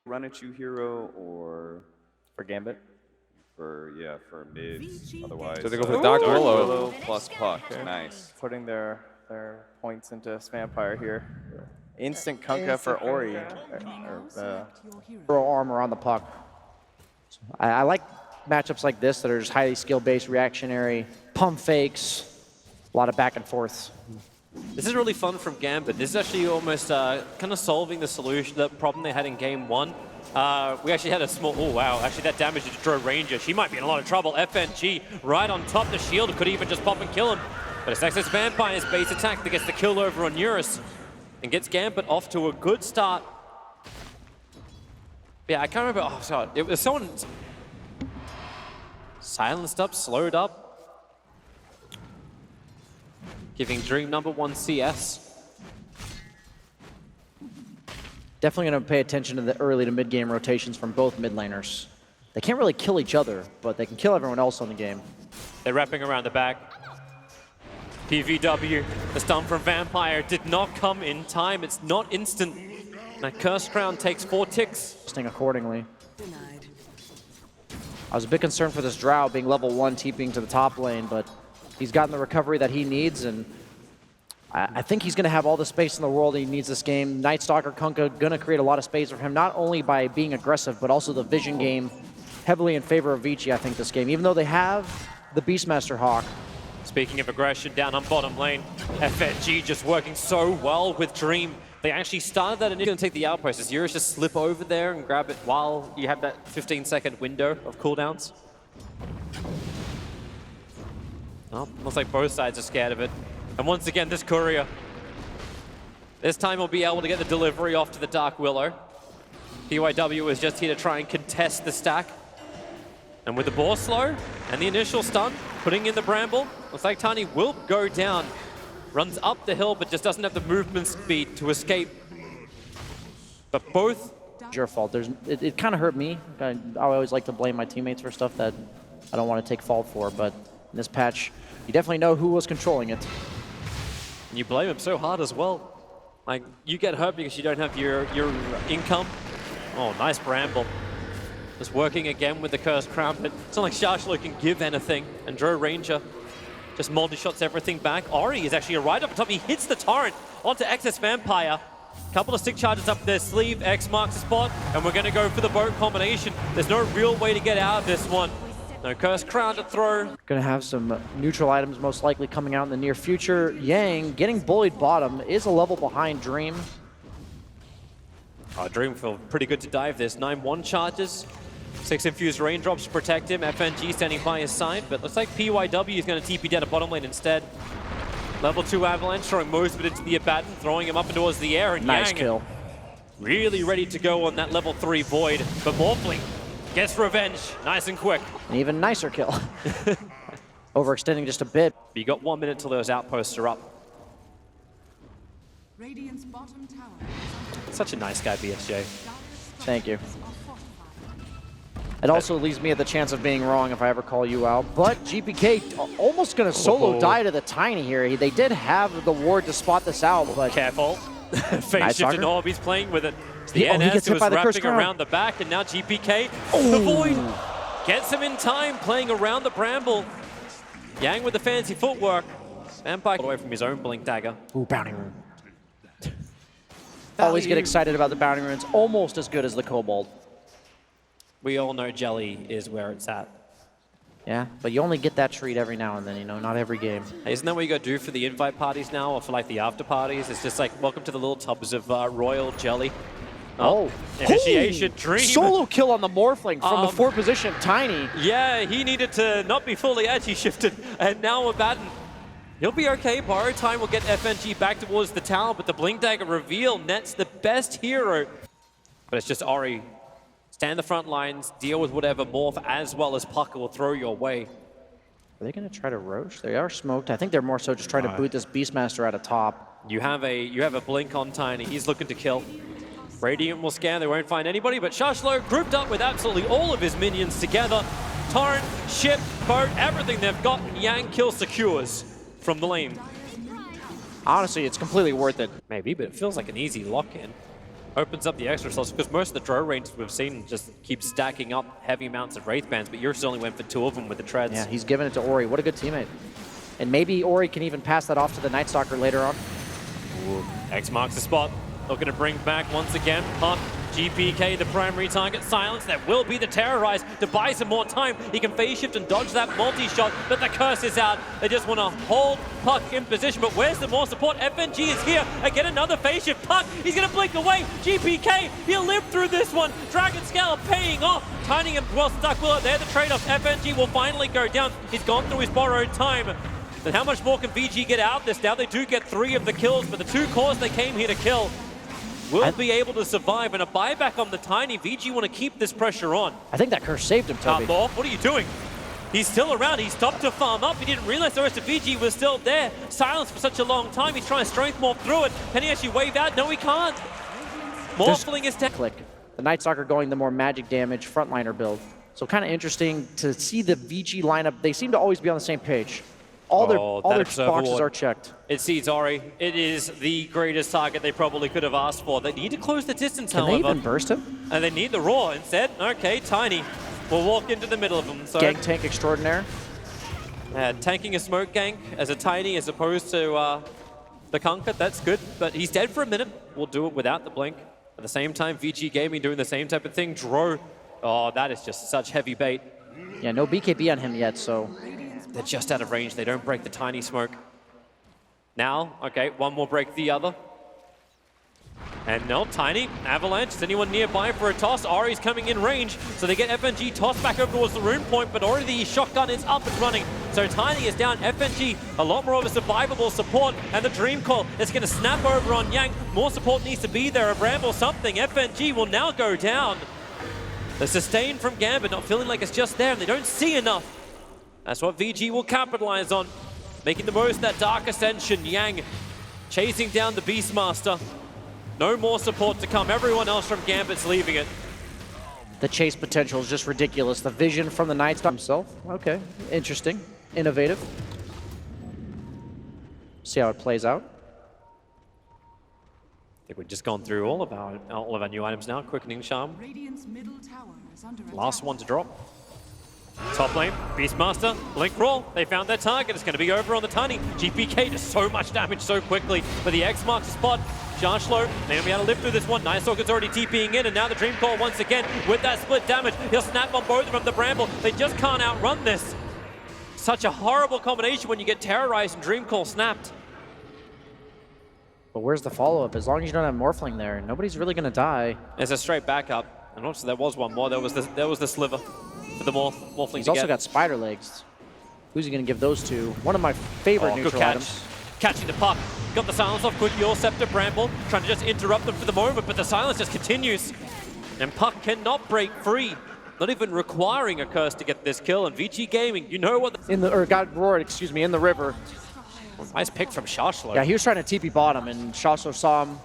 run at you hero or For Gambit? for mids? Otherwise, So they go for Dark Willow. Willow plus Puck. Okay. Nice. Putting their points into Vampire here. Instant Kunkka for Ori. Throw armor on the puck. I like matchups like this that are just highly skill-based, reactionary, pump fakes, a lot of back and forths. This is really fun from Gambit. This is actually almost kind of solving the solution, the problem they had in game one. We actually had a small, oh wow, actually that damage to Drow Ranger. She might be in a lot of trouble. FNG right on top of the shield, could even just pop and kill him. But it's Access Vampire's base attack that gets the kill over on Eurus and gets Gambit off to a good start. Yeah, I can't remember, oh sorry, it was someone silenced up, slowed up. Giving Dream #1 CS. Definitely going to pay attention to the early to mid-game rotations from both mid laners. They can't really kill each other, but they can kill everyone else on the game. They're wrapping around the back. PVW, the stun from Vampire did not come in time. It's not instant. That Curse Crown takes 4 ticks. Accordingly. I was a bit concerned for this Drow being level 1 TPing to the top lane, but he's gotten the recovery that he needs, and I think he's going to have all the space in the world he needs this game. Night Stalker Kunkka going to create a lot of space for him, not only by being aggressive, but also the vision game heavily in favor of Vici, I think, this game. Even though they have the Beastmaster Hawk. Speaking of aggression, down on bottom lane, FNG just working so well with Dream. They actually started that and they're going to take the outpost. Does Eurus just slip over there and grab it while you have that 15-second window of cooldowns? Oh, looks like both sides are scared of it. And once again, this courier. This time we'll be able to get the delivery off to the Dark Willow. PYW is just here to try and contest the stack. And with the boar slow and the initial stun, putting in the bramble, looks like Tiny will go down. Runs up the hill, but just doesn't have the movement speed to escape. But both... It's your fault. It kind of hurt me. I always like to blame my teammates for stuff that I don't want to take fault for, but in this patch, you definitely know who was controlling it. You blame him so hard as well. Like, you get hurt because you don't have your income. Oh, nice bramble. Just working again with the Cursed Crown, but it's not like Shashlo can give anything. And Drow Ranger just multi-shots everything back. Ori is actually right up top. He hits the torrent onto Excess Vampire. Couple of stick charges up their sleeve. X marks the spot, and we're going to go for the boat combination. There's no real way to get out of this one. No Cursed Crown to throw. Going to have some neutral items most likely coming out in the near future. Yang getting bullied bottom, is a level behind Dream. Dream feel pretty good to dive this. 9-1 charges. 6 infused raindrops to protect him. FNG standing by his side, but looks like PYW is going to TP down to bottom lane instead. Level 2 Avalanche throwing most of it into the Abaddon, throwing him up and towards the air, and nice Yang kill. Really ready to go on that level 3 Void, but Morphling gets revenge, nice and quick. An even nicer kill. Overextending just a bit. You got 1 minute till those outposts are up. Radiant's bottom tower. Such a nice guy, BSJ. Thank you. It also leaves me at the chance of being wrong if I ever call you out. But GPK almost going to solo die to the Tiny here. They did have the ward to spot this out, but... Careful. Phase nice shift and Orb, he's playing with it. It's the he NS gets who hit was by the wrapping Curse around the back, and now GPK, the Void, gets him in time, playing around the Bramble. Yang with the fancy footwork. Vampire away from his own Blink Dagger. Ooh, Bounty Rune. Always get excited about the Bounty Runes. Almost as good as the Kobold. We all know Jelly is where it's at. Yeah, but you only get that treat every now and then, you know, not every game. Hey, isn't that what you got to do for the invite parties now, or for like the after parties? It's just like, welcome to the little tubs of royal jelly. Oh. Initiation Dream. Solo kill on the Morphling from the 4th position, Tiny. Yeah, he needed to not be fully edgy shifted, and now Abaddon. He'll be okay. Borrow time will get FNG back towards the tower, but the Blink Dagger reveal nets the best hero. But it's just Ori. Stand the front lines, deal with whatever morph as well as Puck will throw your way. Are they going to try to Roche? They are smoked. I think they're more so just trying to boot this Beastmaster out of top. You have a blink on Tiny. He's looking to kill. Radiant will scan. They won't find anybody, but Shashlo grouped up with absolutely all of his minions together. Torrent, ship, boat, everything they've got. Yang kill secures from the lane. Honestly, it's completely worth it. Maybe, but it feels like an easy lock-in. opens up the extra slots, because most of the draw ranges we've seen just keep stacking up heavy amounts of Wraith Bands, but yours only went for 2 of them with the treads. Yeah, he's giving it to Ori. What a good teammate. And maybe Ori can even pass that off to the Night Stalker later on. Ooh. X marks the spot. Looking to bring back once again. Puck, GPK, the primary target. Silence, that will be the Terrorize to buy some more time. He can phase shift and dodge that multi-shot, but the curse is out. They just want to hold Puck in position, but where's the more support? FNG is here. Again, another phase shift. Puck, he's going to blink away. GPK, he'll live through this one. Dragon Scale paying off. Tiny and well stuck Willow. They're the trade-off. FNG will finally go down. He's gone through his borrowed time. But how much more can VG get out of this? Now they do get 3 of the kills, but the 2 cores they came here to kill will be able to survive, and a buyback on the Tiny. VG want to keep this pressure on. I think that curse saved him, Toby. Morph, what are you doing? He's still around. He stopped to farm up. He didn't realize the rest of VG was still there. Silence for such a long time. He's trying to strength morph through it. Can he actually wave out? No, he can't. Morphling is down. Click. The Night Stalker going the more magic damage frontliner build. So kind of interesting to see the VG lineup. They seem to always be on the same page. All their boxes are checked. It sees Ori. It is the greatest target they probably could have asked for. They need to close the distance, Can however. they even burst him? And they need the Roar instead. Okay, Tiny will walk into the middle of them. So Gang tank extraordinaire. tanking a smoke gank as a Tiny as opposed to the Conquer, that's good. But he's dead for a minute. We'll do it without the blink. At the same time, Vici Gaming doing the same type of thing. Dro, oh, that is just such heavy bait. Yeah, no BKB on him yet, so... They're just out of range. They don't break the Tiny smoke. Now, okay, one more break the other. And no, Tiny, Avalanche, is anyone nearby for a toss? Ori's coming in range, so they get FNG tossed back over towards the rune point, but already the shotgun is up and running. So Tiny is down, FNG, a lot more of a survivable support, and the Dream Call is going to snap over on Yang. More support needs to be there, a Bramble something. FNG will now go down. The sustain from Gambit not feeling like it's just there, and they don't see enough. That's what VG will capitalize on. Making the most of that Dark Ascension. Yang chasing down the Beastmaster. No more support to come. Everyone else from Gambit's leaving it. The chase potential is just ridiculous. The vision from the Night Stalker himself. Okay, interesting, innovative. See how it plays out. I think we've just gone through all of our new items now. Quickening Charm. Last one to drop. Top lane, Beastmaster, Blink Roll, they found their target. It's going to be over on the Tiny. GPK does so much damage so quickly, but the X marks the spot. Shashlo, they're going to be able to live through this one. Nice Talker's already TPing in, and now the Dream Call once again with that split damage. He'll snap on both of them, the Bramble. They just can't outrun this. Such a horrible combination when you get Terrorized and Dream Call snapped. But where's the follow-up? As long as you don't have Morphling there, nobody's really going to die. There's a straight backup, and also there was one more. There was the Sliver. For the Morphling. He's also got Spider Legs. Who's he going to give those to? One of my favorite neutral items. Catching the Puck. Got the silence off. Quick Your Scepter Bramble. Trying to just interrupt them for the moment, but the silence just continues. And Puck cannot break free. Not even requiring a curse to get this kill. And Vici Gaming, you know what? Got roared, excuse me, in the river. Nice pick from Shashlo. Yeah, he was trying to TP bottom, and Shashlo saw him.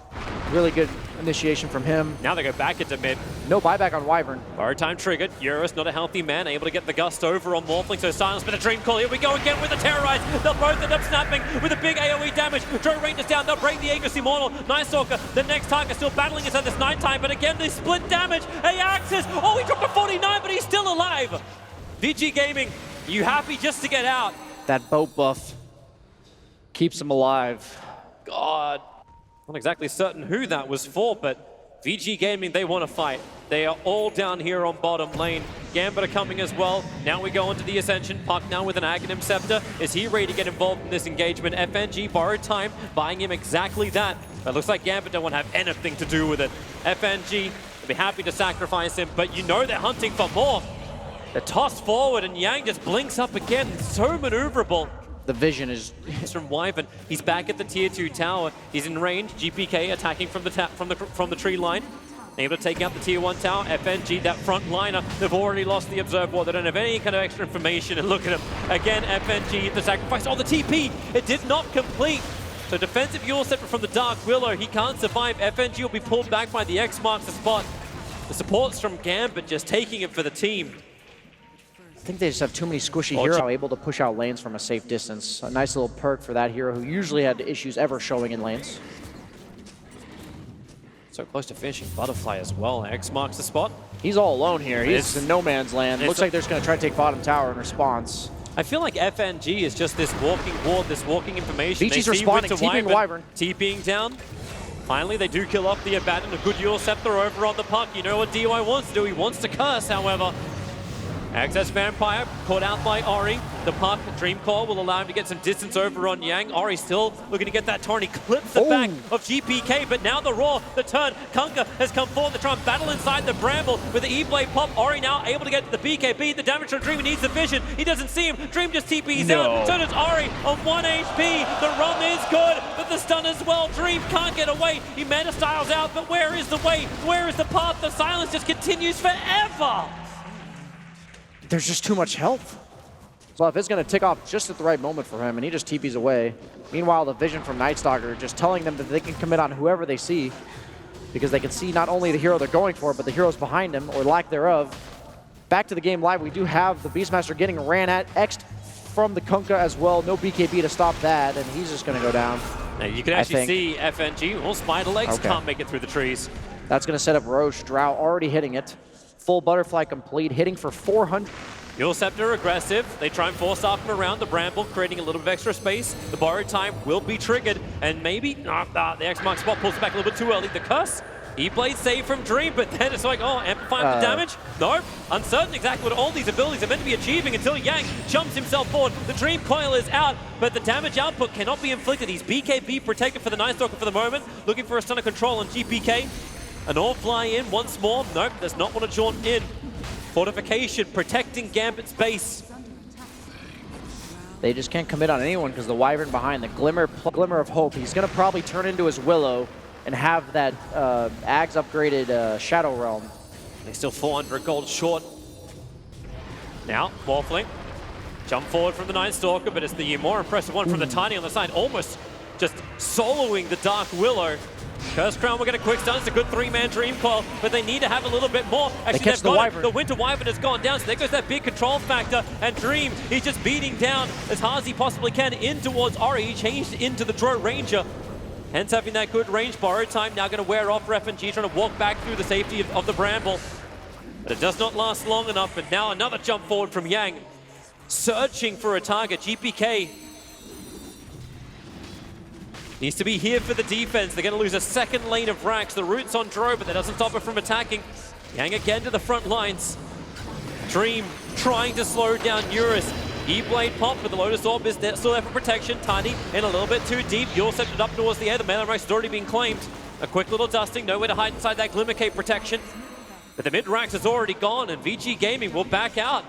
Really good initiation from him. Now they go back into mid. No buyback on Wyvern. Borrow time triggered. Eurus, not a healthy man, able to get the gust over on Morphling, so silence, but a Dream Call. Here we go again with the Terrorize. They'll both end up snapping with a big AoE damage. Joe Rangers down, they'll break the Aegis Immortal. Night Stalker, the next target still battling us at this nighttime, but again, they split damage. Axis, oh, he dropped a 49, but he's still alive. Vici Gaming, you happy just to get out? That boat buff keeps him alive. God. Not exactly certain who that was for, but Vici Gaming, they want to fight. They are all down here on bottom lane. Gambit are coming as well. Now we go into the Ascension. Puck now with an Aghanim Scepter. Is he ready to get involved in this engagement? FNG borrowed time, buying him exactly that. But it looks like Gambit don't want to have anything to do with it. FNG will be happy to sacrifice him, but you know they're hunting for more. The toss forward, and Yang just blinks up again. So maneuverable. The vision is from Wyvern. He's back at the tier 2 tower. He's in range. GPK attacking from the tree line. Able to take out the tier 1 tower. FNG, that front liner, they've already lost the Observe Ward. They don't have any kind of extra information. And look at him. Again, FNG, the sacrifice. Oh, the TP! It did not complete. So defensive Yule Scepter from the Dark Willow. He can't survive. FNG will be pulled back by the X marks the spot. The supports from Gambit just taking it for the team. I think they just have too many squishy heroes able to push out lanes from a safe distance. A nice little perk for that hero who usually had issues ever showing in lanes. So close to finishing Butterfly as well. X marks the spot. He's all alone here. He's in no man's land. It's Looks like they're just going to try to take bottom tower in response. I feel like FNG is just this walking ward, this walking information. Vici's responding, TPing Wyvern. TPing down. Finally, they do kill off the Abandon. A good Euro Scepter over on the puck. You know what DY wants to do. He wants to curse, however. Access Vampire caught out by Ori. The puck, Dream Core will allow him to get some distance over on Yang. Ori still looking to get that torn. He clips the back of GPK, but now the Raw, the turn. Kunkka has come forward to try and battle inside the Bramble with the E-Blade pop. Ori now able to get to the BKB. The damage from Dream, he needs the vision. He doesn't see him. Dream just TPs out. So does Ori on 1 HP. The run is good, but the stun as well. Dream can't get away. He meta styles out, but where is the way? Where is the path? The silence just continues forever. There's just too much health. So if it's going to tick off just at the right moment for him, and he just TPs away. Meanwhile, the vision from Nightstalker just telling them that they can commit on whoever they see, because they can see not only the hero they're going for, but the heroes behind him, or lack thereof. Back to the game live, we do have the Beastmaster getting ran at, X'd from the Kunkka as well. No BKB to stop that, and he's just going to go down. Now you can actually see FNG, all spider legs, can't make it through the trees. That's going to set up Roche. Drow already hitting it. Full butterfly complete, hitting for 400. Euro Scepter aggressive. They try and force off him around the Bramble, creating a little bit of extra space. The borrowed time will be triggered, and maybe the X mark spot pulls back a little bit too early. The curse, E-Blade save from Dream, but then it's like, oh, amplifying the damage? Nope. Uncertain exactly what all these abilities are meant to be achieving until Yang jumps himself forward. The Dream Coil is out, but the damage output cannot be inflicted. He's BKB protected for the Nightstalker for the moment, looking for a stun of control on GPK. An all fly in once more. Nope, does not want to jaunt in. Fortification, protecting Gambit's base. They just can't commit on anyone because the Wyvern behind, the glimmer of hope. He's going to probably turn into his Willow and have that Ags upgraded Shadow Realm. They still 400 gold short. Now, Morphling. Jump forward from the Nightstalker, but it's the more impressive one from the Tiny on the side, almost just soloing the Dark Willow. Curse Crown will get a quick stun. It's a good three-man Dream Coil, but they need to have a little bit more. Actually, they've got it. The Winter Wyvern has gone down, so there goes that big control factor. And Dream, he's just beating down as hard as he possibly can in towards Ori. He changed into the Drow Ranger. Hence having that good range. Borrowed time now going to wear off for FNG, trying to walk back through the safety of the Bramble. But it does not last long enough, and now another jump forward from Yang. Searching for a target. GPK needs to be here for the defense. They're going to lose a second lane of racks. The root's on Dro, but that doesn't stop it from attacking. Yang again to the front lines. Dream trying to slow down Eurus. E-Blade pop, but the Lotus Orb is there, still there for protection. Tiny in a little bit too deep. You're set it up towards the air. The melee race has already been claimed. A quick little dusting, nowhere to hide inside that Glimmer Cape protection. But the mid-racks is already gone, and Vici Gaming will back out.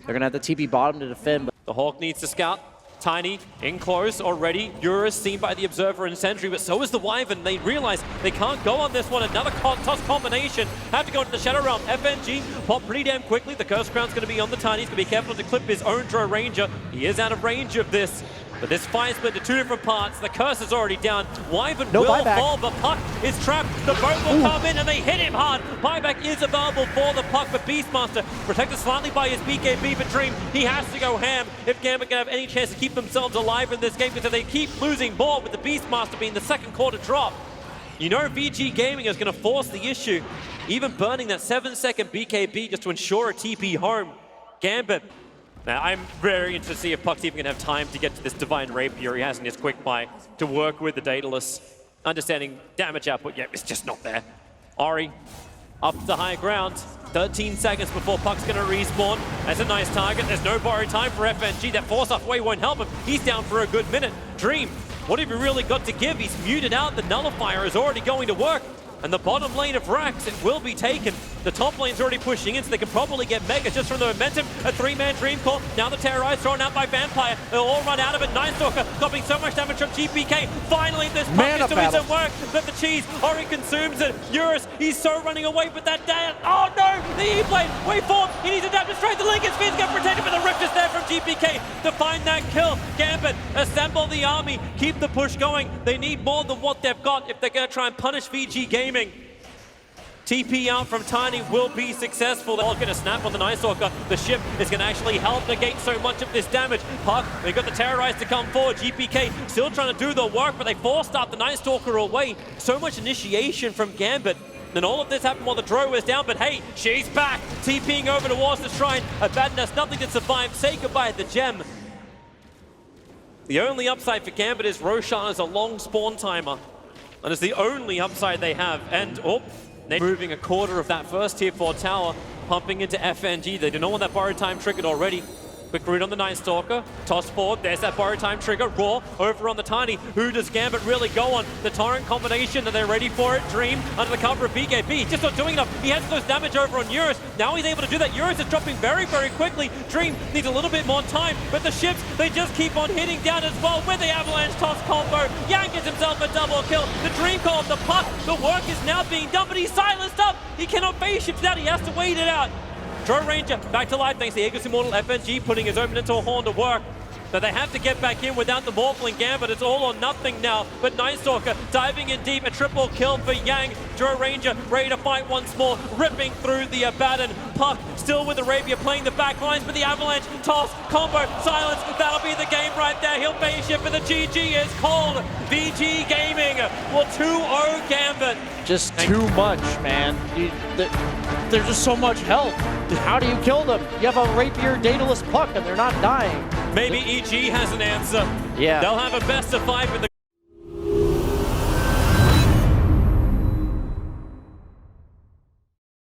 They're going to have the TP bottom to defend. But the Hawk needs to scout. Tiny in close already. Eurus seen by the Observer and Sentry, but so is the Wyvern. They realize they can't go on this one. Another toss combination. Have to go into the Shadow Realm. FNG pop pretty damn quickly. The Curse Crown's going to be on the Tiny. He's going to be careful to clip his own Drow Ranger. He is out of range of this. But this fight split into two different parts. The Curse is already down. Wyvern will fall, but Puck is trapped. The boat will come in and they hit him hard. Buyback is available for the Puck, but Beastmaster protected slightly by his BKB, but Dream, he has to go ham if Gambit can have any chance to keep themselves alive in this game, because they keep losing more with the Beastmaster being the second quarter drop. You know Vici Gaming is going to force the issue, even burning that 7-second BKB just to ensure a TP home. Gambit. Now, I'm very interested to see if Puck's even going to have time to get to this Divine Rapier. He has in his quick buy to work with the Daedalus. Understanding damage output, yeah, it's just not there. Ori up to high ground. 13 seconds before Puck's going to respawn. That's a nice target. There's no borrowed time for FNG. That force off way won't help him. He's down for a good minute. Dream, what have you really got to give? He's muted out. The Nullifier is already going to work. And the bottom lane of racks, it will be taken. The top lane's already pushing in, so they can probably get Mega just from the momentum. A three-man Dream Core. Now the Terrorize thrown out by Vampire. They'll all run out of it. Nightstalker copying so much damage from GPK. Finally, this Puck is doing some work. But the cheese, Ori consumes it. Eurus, he's so running away with that down. Oh no! The E-Blade, way forward. He needs to adapt straight. The Lincoln Sphere's get protected, but the Rift is there from GPK to find that kill. Gambit, assemble the army. Keep the push going. They need more than what they've got if they're going to try and punish Vici Gaming. TP out from Tiny will be successful. They're all going to snap on the Night Stalker. The ship is going to actually help negate so much of this damage. Puck, they got the Terrorize to come forward. GPK still trying to do the work, but they forced out the Night Stalker away. So much initiation from Gambit. Then all of this happened while the Dro was down, but hey, she's back. TPing over towards the Shrine. Abaddon has nothing to survive. Say goodbye to the gem. The only upside for Gambit is Roshan is a long spawn timer. And it's the only upside they have. And, they're moving a quarter of that first tier 4 tower, pumping into FNG. They do not want that borrowed time triggered already. Quick read on the Night Stalker, toss forward, there's that borrowed time trigger, Raw over on the Tiny. Who does Gambit really go on? The Torrent combination, and they're ready for it. Dream under the cover of BKB, he's just not doing enough. He has those damage over on Eurus. Now he's able to do that. Eurus is dropping very, very quickly. Dream needs a little bit more time, but the ships, they just keep on hitting down as well with the Avalanche toss combo. Yang gets himself a double kill. The Dream call, the Puck, the work is now being done, but he's silenced up. He cannot phase shift out, he has to wait it out. Dro Ranger back to life thanks to Aegis Immortal. FNG putting his open into a horn to work. But they have to get back in without the Morphling Gambit. It's all or nothing now. But Night Stalker diving in deep. A triple kill for Yang. Dro Ranger ready to fight once more. Ripping through the Abaddon. Puck still with Arabia playing the back lines. But the Avalanche toss, combo, silence. That'll be the game right there. He'll phase shift for the GG is called. Vici Gaming will 2-0 Gambit. Just too much, man. There's just so much health. How do you kill them? You have a Rapier Daedalus Puck and they're not dying. Maybe EG has an answer. Yeah. They'll have a best of 5 with the